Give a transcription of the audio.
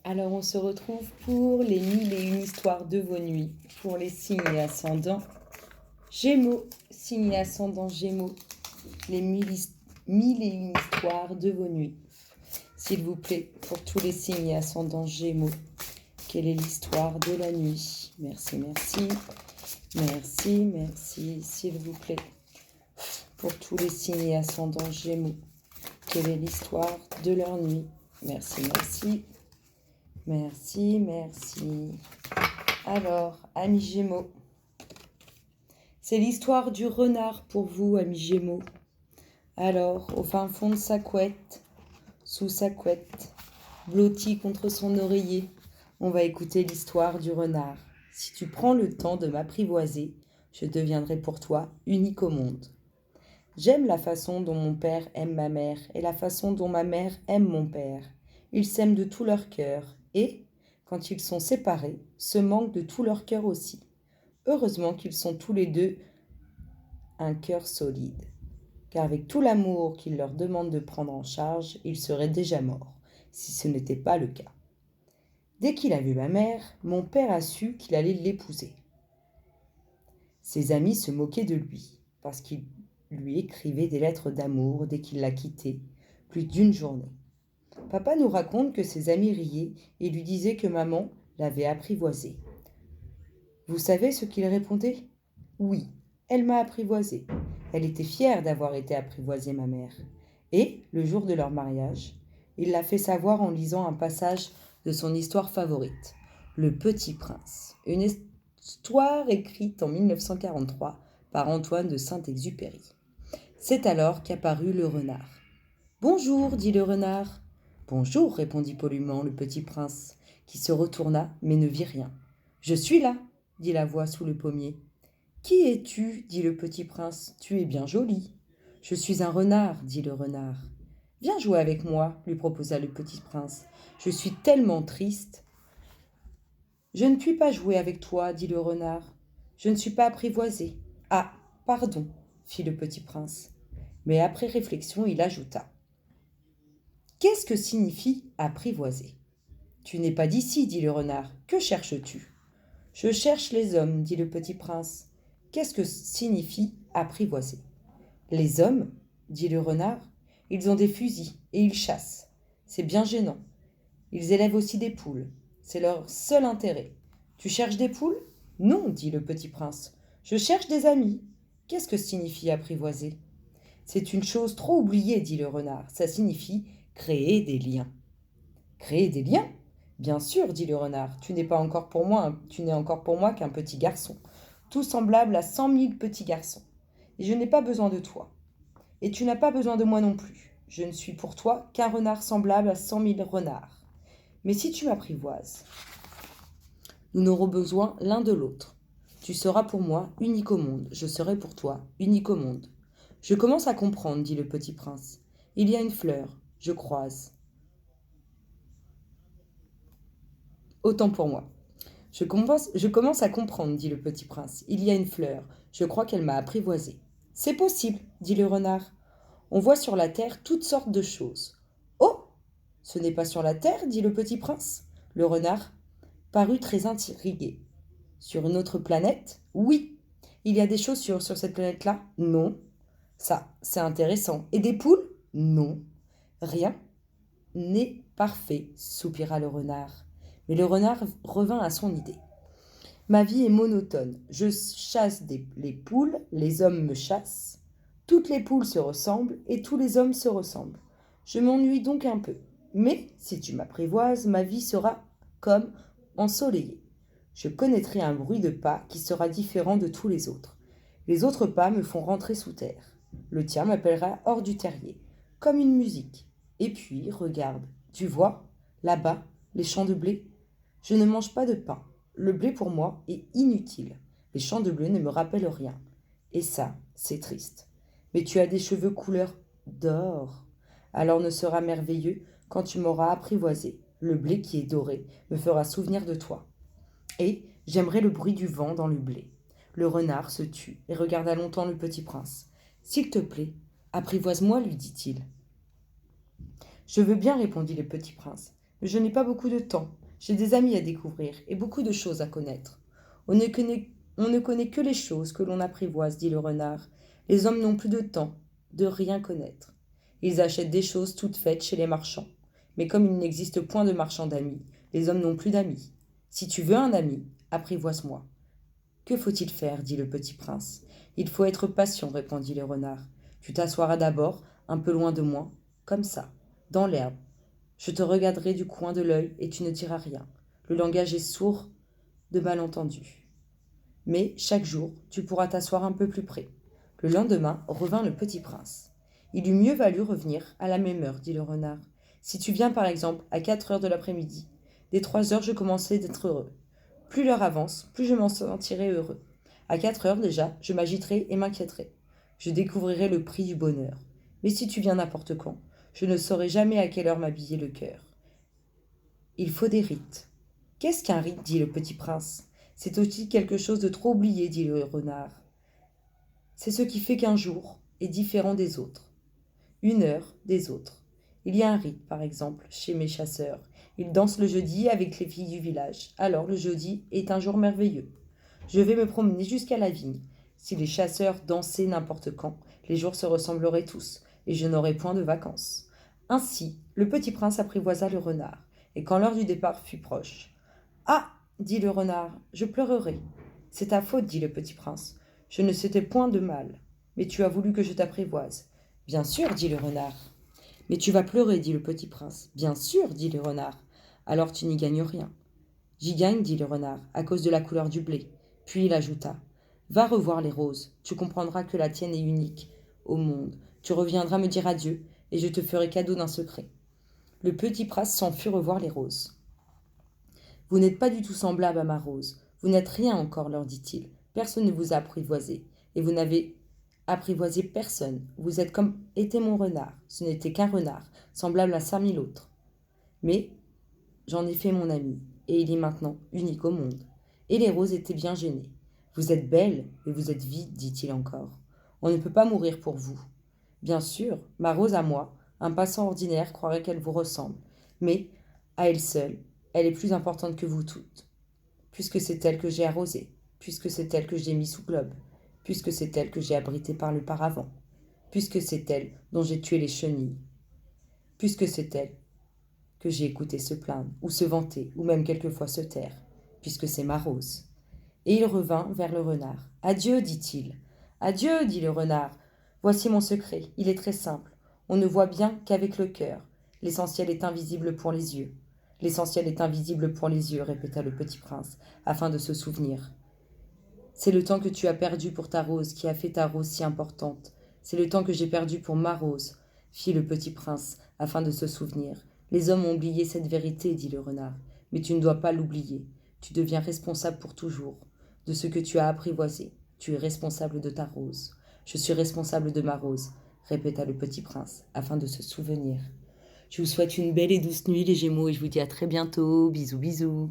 Alors on se retrouve pour les 1001 histoires de vos nuits, pour les signes et ascendants Gémeaux, signes et ascendants Gémeaux, les 1001 histoires de vos nuits. S'il vous plaît, pour tous les signes et ascendants Gémeaux, quelle est l'histoire de la nuit? Merci, merci, merci, merci, s'il vous plaît. Pour tous les signes et ascendants Gémeaux, quelle est l'histoire de leur nuit? Merci, merci. Merci, merci. Alors, amis Gémeaux, c'est l'histoire du renard pour vous, amis Gémeaux. Alors, au fin fond de sa couette, sous sa couette, blotti contre son oreiller, on va écouter l'histoire du renard. Si tu prends le temps de m'apprivoiser, je deviendrai pour toi unique au monde. J'aime la façon dont mon père aime ma mère et la façon dont ma mère aime mon père. Ils s'aiment de tout leur cœur et, quand ils sont séparés, se manquent de tout leur cœur aussi. Heureusement qu'ils sont tous les deux un cœur solide, car avec tout l'amour qu'ils leur demandent de prendre en charge, ils seraient déjà morts, si ce n'était pas le cas. Dès qu'il a vu ma mère, mon père a su qu'il allait l'épouser. Ses amis se moquaient de lui, parce qu'il lui écrivait des lettres d'amour dès qu'il la quittait, plus d'une journée. Papa nous raconte que ses amis riaient et lui disaient que maman l'avait apprivoisé. Vous savez ce qu'il répondait? Oui, elle m'a apprivoisé. Elle était fière d'avoir été apprivoisée, ma mère. Et, le jour de leur mariage, il l'a fait savoir en lisant un passage de son histoire favorite, Le Petit Prince, une histoire écrite en 1943 par Antoine de Saint-Exupéry. C'est alors qu'apparut le renard. « Bonjour, dit le renard. »« Bonjour, répondit poliment le petit prince, qui se retourna mais ne vit rien. »« Je suis là, dit la voix sous le pommier. »« Qui es-tu, dit le petit prince, tu es bien joli. »« Je suis un renard, dit le renard. »« Viens jouer avec moi, lui proposa le petit prince. Je suis tellement triste. »« Je ne puis pas jouer avec toi, dit le renard. Je ne suis pas apprivoisé. »« Ah, pardon, fit le petit prince. Mais après réflexion, il ajouta. Qu'est-ce que signifie apprivoiser? Tu n'es pas d'ici, dit le renard. Que cherches-tu? Je cherche les hommes, dit le petit prince. Qu'est-ce que signifie apprivoiser? Les hommes, dit le renard, ils ont des fusils et ils chassent. C'est bien gênant. Ils élèvent aussi des poules. C'est leur seul intérêt. Tu cherches des poules? Non, dit le petit prince. Je cherche des amis. Qu'est-ce que signifie apprivoiser? C'est une chose trop oubliée, dit le renard. Ça signifie créer des liens. Créer des liens? Bien sûr, dit le renard. Tu n'es encore pour moi qu'un petit garçon, tout semblable à 100 000 petits garçons. Et je n'ai pas besoin de toi. Et tu n'as pas besoin de moi non plus. Je ne suis pour toi qu'un renard semblable à 100 000 renards. Mais si tu m'apprivoises, nous n'aurons besoin l'un de l'autre. Tu seras pour moi unique au monde. Je serai pour toi unique au monde. Je commence à comprendre, dit le petit prince. Il y a une fleur, je croise. Autant pour moi. Je commence à comprendre, dit le petit prince. Il y a une fleur, je crois qu'elle m'a apprivoisé. C'est possible, dit le renard. On voit sur la terre toutes sortes de choses. Oh, ce n'est pas sur la terre, dit le petit prince. Le renard parut très intrigué. Sur une autre planète? Oui. Il y a des choses sur cette planète-là? Non. Ça, c'est intéressant. Et des poules? Non. Rien n'est parfait, soupira le renard. Mais le renard revint à son idée. Ma vie est monotone. Je chasse les poules, les hommes me chassent. Toutes les poules se ressemblent et tous les hommes se ressemblent. Je m'ennuie donc un peu. Mais si tu m'apprivoises, ma vie sera comme ensoleillée. Je connaîtrai un bruit de pas qui sera différent de tous les autres. Les autres pas me font rentrer sous terre. Le tien m'appellera hors du terrier, comme une musique. Et puis, regarde, tu vois, là-bas, les champs de blé. Je ne mange pas de pain. Le blé pour moi est inutile. Les champs de blé ne me rappellent rien. Et ça, c'est triste. Mais tu as des cheveux couleur d'or. Alors ne sera merveilleux quand tu m'auras apprivoisé. Le blé qui est doré me fera souvenir de toi. Et j'aimerais le bruit du vent dans le blé. Le renard se tut et regarda longtemps le petit prince. S'il te plaît, apprivoise-moi, lui dit-il. Je veux bien, répondit le petit prince, je n'ai pas beaucoup de temps. J'ai des amis à découvrir et beaucoup de choses à connaître. On ne connaît que les choses que l'on apprivoise, dit le renard. Les hommes n'ont plus de temps de rien connaître. Ils achètent des choses toutes faites chez les marchands. Mais comme il n'existe point de marchands d'amis, les hommes n'ont plus d'amis. Si tu veux un ami, apprivoise-moi. Que faut-il faire, dit le petit prince. Il faut être patient, répondit le renard. Tu t'assoiras d'abord, un peu loin de moi, comme ça, dans l'herbe. Je te regarderai du coin de l'œil et tu ne diras rien. Le langage est sourd de malentendus. Mais chaque jour, tu pourras t'asseoir un peu plus près. Le lendemain revint le petit prince. Il eût mieux valu revenir à la même heure, dit le renard. Si tu viens par exemple à 4 heures de l'après-midi, dès 3 heures je commencerai d'être heureux. Plus l'heure avance, plus je m'en sentirai heureux. À 4 heures déjà, je m'agiterai et m'inquiéterai. Je découvrirai le prix du bonheur. Mais si tu viens n'importe quand, je ne saurai jamais à quelle heure m'habiller le cœur. Il faut des rites. Qu'est-ce qu'un rite, dit le petit prince. C'est aussi quelque chose de trop oublié, dit le renard. C'est ce qui fait qu'un jour est différent des autres, une heure des autres. Il y a un rite, par exemple, chez mes chasseurs. Ils dansent le jeudi avec les filles du village. Alors le jeudi est un jour merveilleux. Je vais me promener jusqu'à la vigne. Si les chasseurs dansaient n'importe quand, les jours se ressembleraient tous, et je n'aurais point de vacances. Ainsi, le petit prince apprivoisa le renard, et quand l'heure du départ fut proche. « Ah !» dit le renard, « je pleurerai. »« C'est ta faute, dit le petit prince. Je ne souhaitais point de mal, mais tu as voulu que je t'apprivoise. »« Bien sûr, dit le renard. »« Mais tu vas pleurer, dit le petit prince. »« Bien sûr, dit le renard. »« Alors tu n'y gagnes rien. »« J'y gagne, dit le renard, à cause de la couleur du blé. » Puis il ajouta, « Va revoir les roses, tu comprendras que la tienne est unique au monde. Tu reviendras me dire adieu, et je te ferai cadeau d'un secret. » Le petit prince s'en fut revoir les roses. « Vous n'êtes pas du tout semblable à ma rose. Vous n'êtes rien encore, leur dit-il. Personne ne vous a apprivoisé, et vous n'avez apprivoisé personne. Vous êtes comme était mon renard. Ce n'était qu'un renard, semblable à 5000 autres. Mais j'en ai fait mon ami, et il est maintenant unique au monde. » Et les roses étaient bien gênées. « Vous êtes belle, mais vous êtes vide, dit-il encore. On ne peut pas mourir pour vous. Bien sûr, ma rose à moi, un passant ordinaire croirait qu'elle vous ressemble. Mais, à elle seule, elle est plus importante que vous toutes. Puisque c'est elle que j'ai arrosée, puisque c'est elle que j'ai mis sous globe, puisque c'est elle que j'ai abritée par le paravent, puisque c'est elle dont j'ai tué les chenilles, puisque c'est elle que j'ai écouté se plaindre, ou se vanter, ou même quelquefois se taire, puisque c'est ma rose. » Et il revint vers le renard. « Adieu, dit-il. »« Adieu, dit le renard. Voici mon secret. Il est très simple. On ne voit bien qu'avec le cœur. L'essentiel est invisible pour les yeux. »« L'essentiel est invisible pour les yeux, répéta le petit prince, afin de se souvenir. C'est le temps que tu as perdu pour ta rose qui a fait ta rose si importante. C'est le temps que j'ai perdu pour ma rose, fit le petit prince, afin de se souvenir. Les hommes ont oublié cette vérité, dit le renard. Mais tu ne dois pas l'oublier. Tu deviens responsable pour toujours de ce que tu as apprivoisé. Tu es responsable de ta rose. Je suis responsable de ma rose, répéta le petit prince, afin de se souvenir. Je vous souhaite une belle et douce nuit, les Gémeaux, et je vous dis à très bientôt. Bisous, bisous.